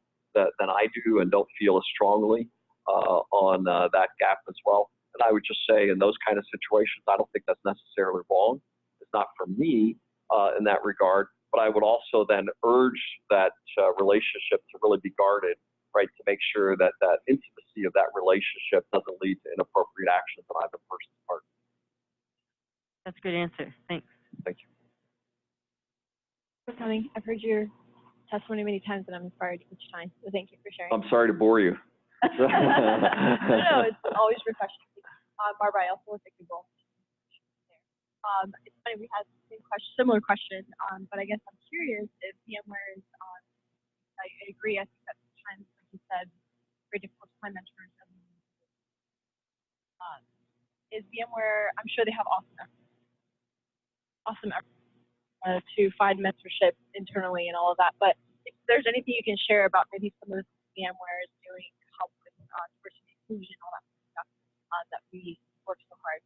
than I do and don't feel as strongly on that gap as well. And I would just say in those kind of situations, I don't think that's necessarily wrong. It's not for me in that regard, but I would also then urge that relationship to really be guarded, right, to make sure that that intimacy of that relationship doesn't lead to inappropriate actions on either person's part. That's a good answer. Thanks. Thank you. For coming. I've heard your testimony many times and I'm inspired each time. So thank you for sharing. I'm sorry to bore you. No, it's always refreshing. Barbara, I also want to thank you both. It's funny, we had the same question, similar question, but I guess I'm curious if VMware is, I agree, I think at times, like you said, very difficult to find mentors. Is VMware, I'm sure they have awesome efforts to find mentorship internally and all of that, but if there's anything you can share about maybe some of the VMware is doing to help with diversity inclusion, all that stuff that we work so hard.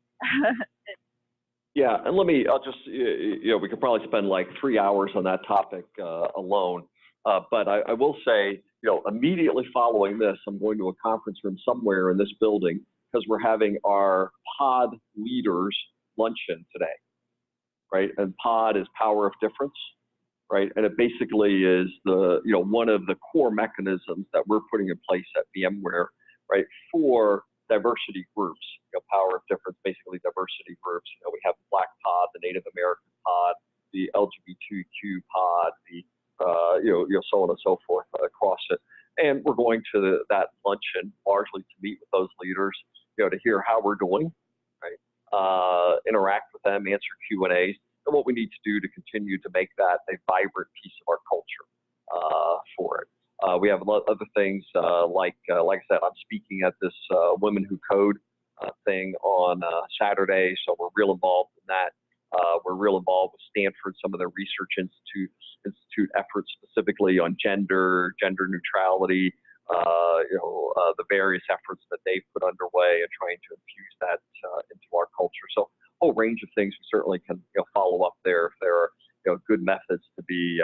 Yeah, and I'll just, we could probably spend like 3 hours on that topic alone, but I will say, immediately following this, I'm going to a conference room somewhere in this building because we're having our pod leaders luncheon today, right? And pod is power of difference, right? And it basically is the, one of the core mechanisms that we're putting in place at VMware, right, for diversity groups. Power of difference, basically diversity groups. We have the Black pod, the Native American pod, the LGBTQ pod, the so on and so forth across it. And we're going to that luncheon largely to meet with those leaders, to hear how we're doing, right? Interact with them, answer Q&As, and what we need to do to continue to make that a vibrant piece of our culture for it. We have other things like I said, I'm speaking at this Women Who Code thing on Saturday, so we're real involved in that. We're real involved with Stanford, some of their research institute efforts specifically on gender neutrality, the various efforts that they've put underway and trying to infuse that into our culture. So a whole range of things we certainly can follow up there if there are good methods to be,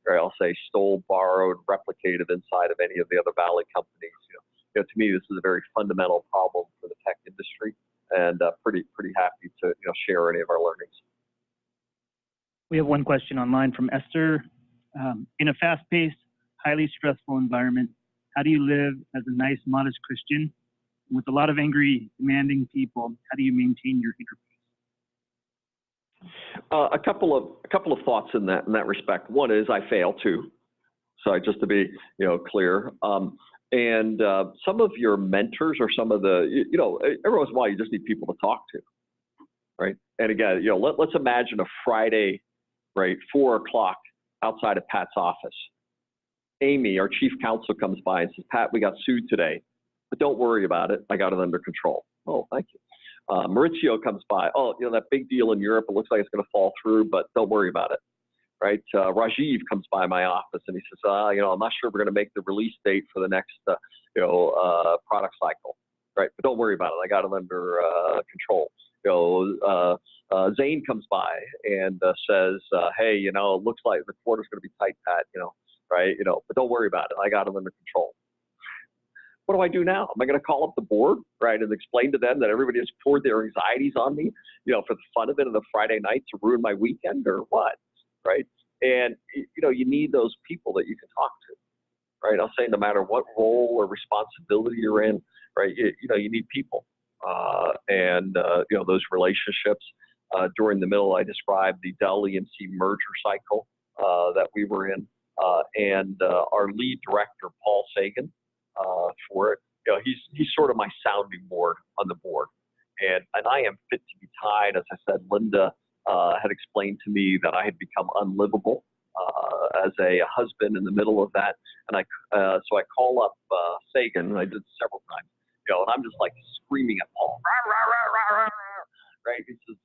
I'll say, stole, borrowed, replicated inside of any of the other Valley companies. To me, this is a very fundamental problem for the tech industry, and pretty happy to share any of our learnings. We have one question online from Esther. In a fast-paced, highly stressful environment, how do you live as a nice, modest Christian with a lot of angry, demanding people? How do you maintain your inner peace? A couple of thoughts in that respect. One is I fail too. So just to be clear. And some of your mentors or some of the, every once in a while you just need people to talk to, right? And again, let's imagine a Friday right? 4 o'clock outside of Pat's office. Amy, our chief counsel, comes by and says, Pat, we got sued today, but don't worry about it. I got it under control. Oh, thank you. Maurizio comes by. Oh, that big deal in Europe, it looks like it's going to fall through, but don't worry about it, right? Rajiv comes by my office and he says, I'm not sure we're going to make the release date for the next, product cycle, right? But don't worry about it. I got it under control. Zane comes by and says, hey, it looks like the quarter's going to be tight, Pat, right? But don't worry about it. I got it under control. What do I do now? Am I going to call up the board, right, and explain to them that everybody has poured their anxieties on me, for the fun of it on the Friday night to ruin my weekend or what, right? And, you need those people that you can talk to, right? I'll say no matter what role or responsibility you're in, right, you need people. Those relationships. During the middle, I described the Dell EMC merger cycle that we were in, and our lead director, Paul Sagan, for it. He's sort of my sounding board on the board, and I am fit to be tied. As I said, Linda had explained to me that I had become unlivable as a husband in the middle of that, and so I call up Sagan, and I did several times, and I'm just like screaming at Paul, rah, rah, rah, rah, rah, right? He says,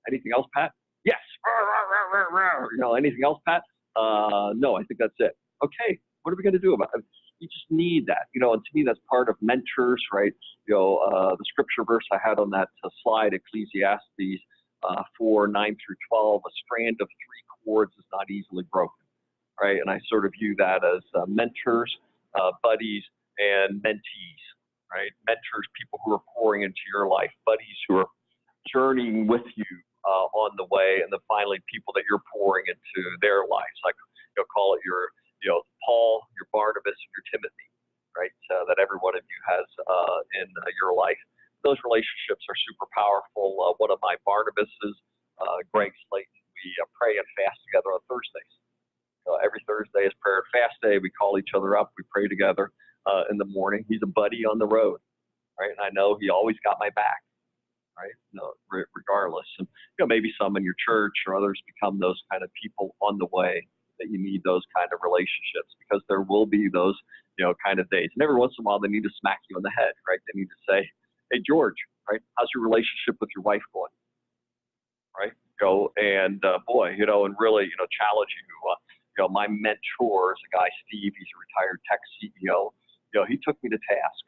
anything else, Pat? Yes. Rah, rah, rah, rah. Anything else, Pat? No, I think that's it. Okay, what are we going to do about it? You just need that, and to me that's part of mentors, right? The scripture verse I had on that slide, Ecclesiastes 4:9 through 12, a strand of 3 cords is not easily broken, right? And I sort of view that as mentors, buddies, and mentees, right? Mentors, people who are pouring into your life, buddies who are journeying with you on the way, and then finally people that you're pouring into their lives, like call it your Paul, your Barnabas, and your Timothy, right? That every one of you has in your life. Those relationships are super powerful. One of my Barnabases, Greg Slayton, we pray and fast together on Thursdays. Every Thursday is prayer and fast day. We call each other up. We pray together in the morning. He's a buddy on the road, right? And I know he always got my back, right? Regardless. And maybe some in your church or others become those kind of people on the way that you need those kind of relationships, because there will be those, kind of days. And every once in a while, they need to smack you on the head, right? They need to say, hey, George, right? How's your relationship with your wife going? Right? And boy, and really, challenge you. My mentor is a guy, Steve. He's a retired tech CEO. He took me to task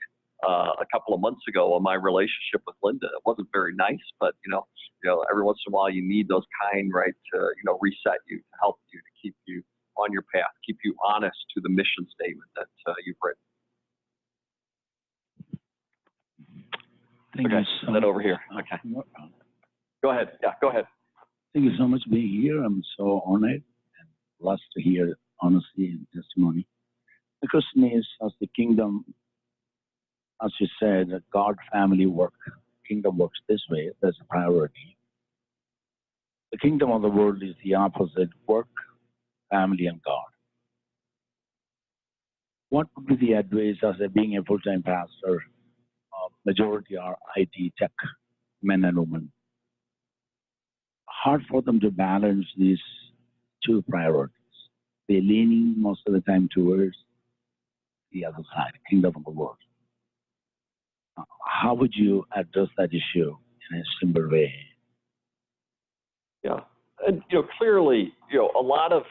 a couple of months ago on my relationship with Linda. It wasn't very nice, but every once in a while you need those kind, right, to reset you, to help you, to keep you on your path, keep you honest to the mission statement that you've written. Thank okay, you so then much. over here. Okay. Go ahead. Yeah, go ahead. Thank you so much for being here. I'm so honored and blessed to hear honesty and testimony. The question is, as the kingdom, as you said, God family work, kingdom works this way, there's a priority. The kingdom of the world is the opposite, work, family, and God. What would be the advice as a being a full-time pastor? Majority are IT tech men and women. Hard for them to balance these two priorities. They're leaning most of the time towards the other side, kingdom of the world. How would you address that issue in a simple way? Yeah, and clearly, a lot of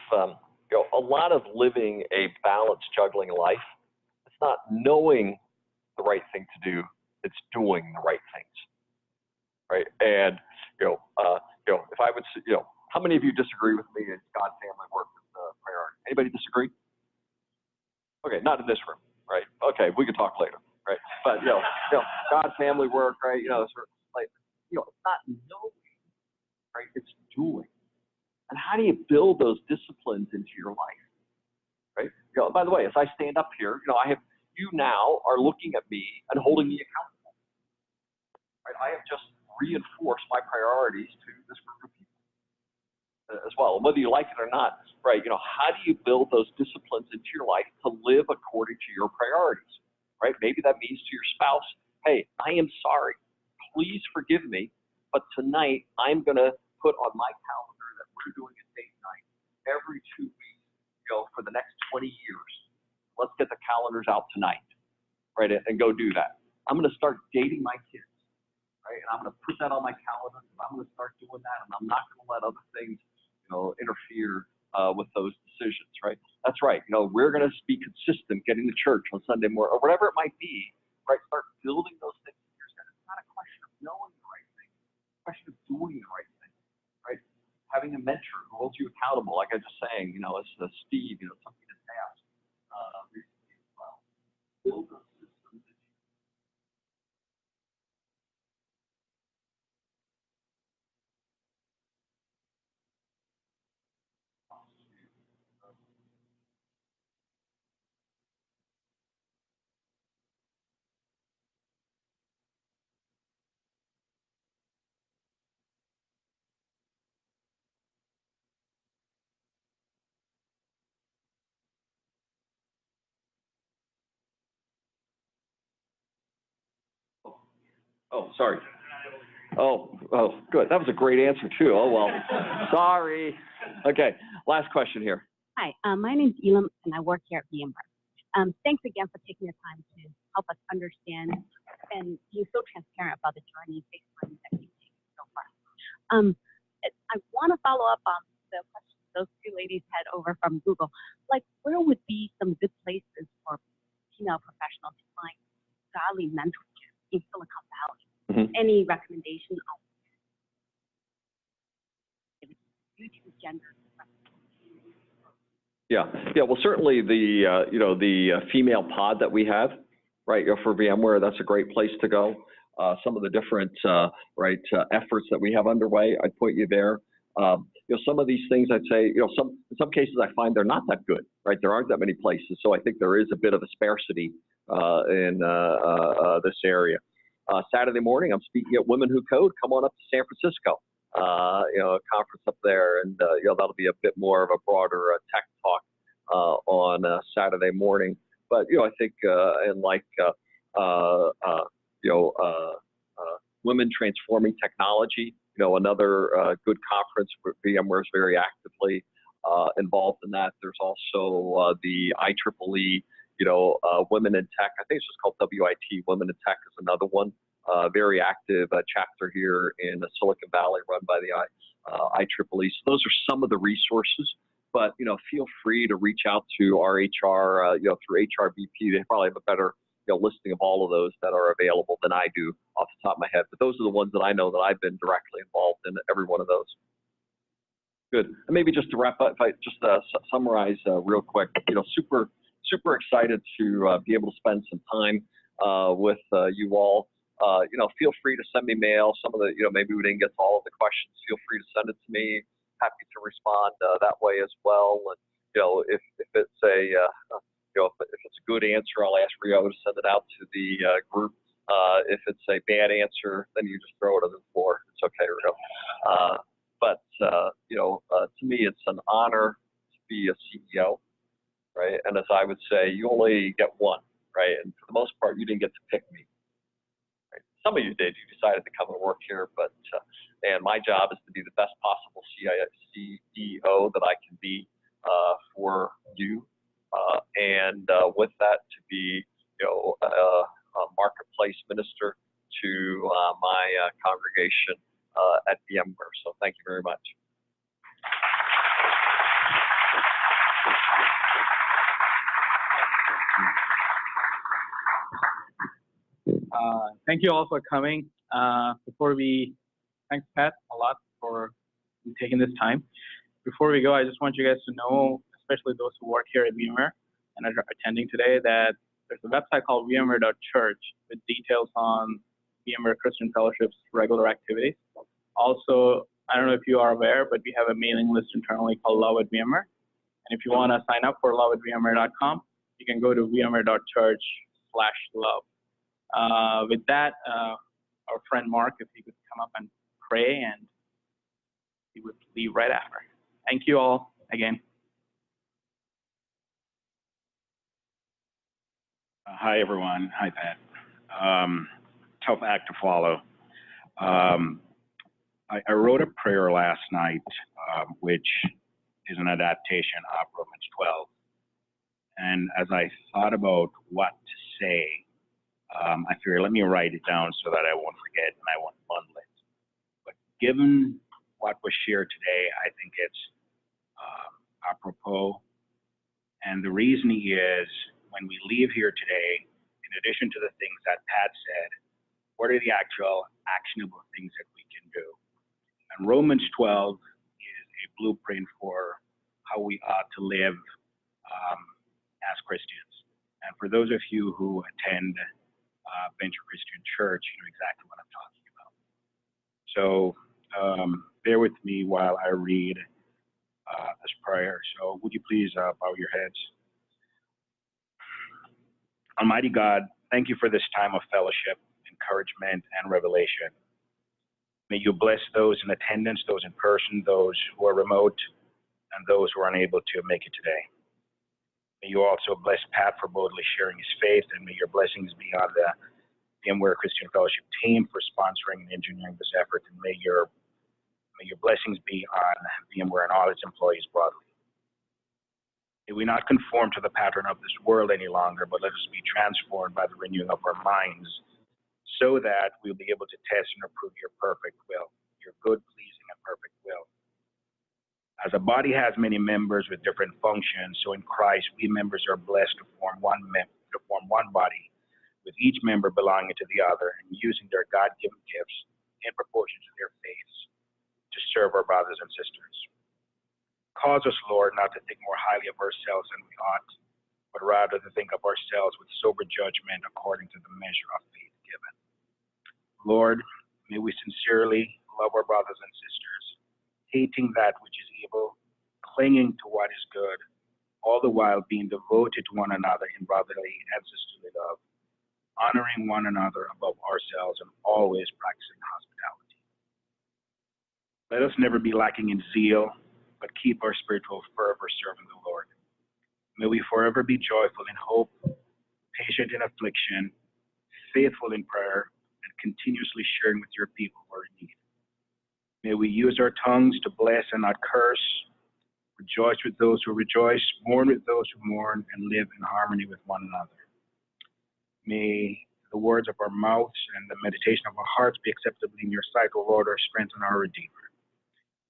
living a balanced, juggling life. It's not knowing the right thing to do; it's doing the right things, right? And if I would, how many of you disagree with me that God family work is the priority? Anybody disagree? Okay, not in this room, right? Okay, we can talk later, right? But God family work, right? Sort of like, it's not knowing, right? It's doing. And how do you build those disciplines into your life, right? By the way, as I stand up here, I have you now are looking at me and holding me accountable, right? I have just reinforced my priorities to this group of people as well. And whether you like it or not, right? How do you build those disciplines into your life to live according to your priorities, right? Maybe that means to your spouse, hey, I am sorry. Please forgive me. But tonight, I'm going to put on my calendar that we're doing a date night every 2 weeks, for the next 20 years. Let's get the calendars out tonight, right, and go do that. I'm going to start dating my kids, right, and I'm going to put that on my calendar. I'm going to start doing that, and I'm not going to let other things, interfere with those decisions, right? That's right. We're going to be consistent getting to church on Sunday morning, or whatever it might be, right? Start building those things in your head. It's not a question of knowing the right thing. It's a question of doing the right thing, right? Having a mentor who holds you accountable, like I was just saying, as Steve, something that's asked recently as well. Build those systems that you Oh, sorry. Oh, good. That was a great answer, too. Oh, well, sorry. Okay, last question here. Hi, my name's Elam, and I work here at VMware. Thanks again for taking the time to help us understand and being so transparent about the journey based on that you've taken so far. I want to follow up on the question those two ladies had over from Google. Like, where would be some good places for female professionals to find godly mentorship in Silicon Valley? Mm-hmm. Any recommendation on due to gender? Yeah. Well, certainly the female pod that we have, right, for VMware, that's a great place to go. Some of the different efforts that we have underway, I'd point you there. Some of these things, I'd say, in some cases I find they're not that good, right? There aren't that many places, so I think there is a bit of a sparsity in this area. Saturday morning, I'm speaking at Women Who Code. Come on up to San Francisco. A conference up there, and that'll be a bit more of a broader tech talk on Saturday morning. But I think Women Transforming Technology, another good conference where VMware is very actively involved in that. There's also the IEEE, Women in Tech. I think it's just called WIT. Women in Tech is another one. Very active chapter here in Silicon Valley run by the IEEE. So those are some of the resources, but feel free to reach out to our HR, through HRBP. They probably have a better listing of all of those that are available than I do off the top of my head. But those are the ones that I know that I've been directly involved in every one of those. Good. And maybe just to wrap up, if I just summarize real quick, super excited to be able to spend some time with you all. Feel free to send me mail. Some of the, maybe we didn't get to all of the questions. Feel free to send it to me. Happy to respond that way as well. And if it's a if it's a good answer, I'll ask Rio to send it out to the group. If it's a bad answer, then you just throw it on the floor. It's okay, Rio. But to me, it's an honor to be a CEO, right? And as I would say, you only get one, right? And for the most part, you didn't get to pick me. Right? Some of you did. You decided to come and work here, but and my job is to be the best possible CEO that I can be for you. And with that, to be a marketplace minister to my congregation at VMware. So thank you very much. Thank you all for coming. Thanks, Pat, a lot for taking this time. Before we go, I just want you guys to know, especially those who work here at VMware and are attending today, that there's a website called VMware.Church with details on VMware Christian Fellowship's regular activities. Also, I don't know if you are aware, but we have a mailing list internally called Love at VMware. And if you want to sign up for loveatvmware.com, you can go to VMware.Church/love. With that, our friend Mark, if he could come up and pray, and he would leave right after. Thank you all again. Hi, everyone. Hi, Pat. Tough act to follow. I wrote a prayer last night, which is an adaptation of Romans 12. And as I thought about what to say, I figured let me write it down so that I won't forget and I won't bundle it. But given what was shared today, I think it's apropos. And the reason is when we leave here today, in addition to the things that Pat said, what are the actual actionable things that we can do? And Romans 12 is a blueprint for how we ought to live as Christians. And for those of you who attend Venture Christian Church, you know exactly what I'm talking about. So bear with me while I read this prayer. So would you please bow your heads? Almighty God, thank you for this time of fellowship, encouragement, and revelation. May you bless those in attendance, those in person, those who are remote, and those who are unable to make it today. May you also bless Pat for boldly sharing his faith, and may your blessings be on the VMWare Christian Fellowship team for sponsoring and engineering this effort, and may your blessings be on VMware and all its employees broadly. May we not conform to the pattern of this world any longer, but let us be transformed by the renewing of our minds, so that we'll be able to test and approve your perfect will, your good, pleasing, and perfect will. As a body has many members with different functions, so in Christ we members are blessed to form one body, with each member belonging to the other and using their God-given gifts in proportion to their faiths to serve our brothers and sisters. Cause us, Lord, not to think more highly of ourselves than we ought, but rather to think of ourselves with sober judgment according to the measure of faith given. Lord, may we sincerely love our brothers and sisters, hating that which is evil, clinging to what is good, all the while being devoted to one another in brotherly and sisterly love, honoring one another above ourselves, and always practicing hospitality. Let us never be lacking in zeal, but keep our spiritual fervor serving the Lord. May we forever be joyful in hope, patient in affliction, faithful in prayer, and continuously sharing with your people who are in need. May we use our tongues to bless and not curse, rejoice with those who rejoice, mourn with those who mourn, and live in harmony with one another. May the words of our mouths and the meditation of our hearts be acceptable in your sight, O Lord, our strength and our Redeemer.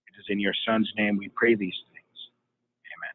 It is in your Son's name we pray these things. Amen.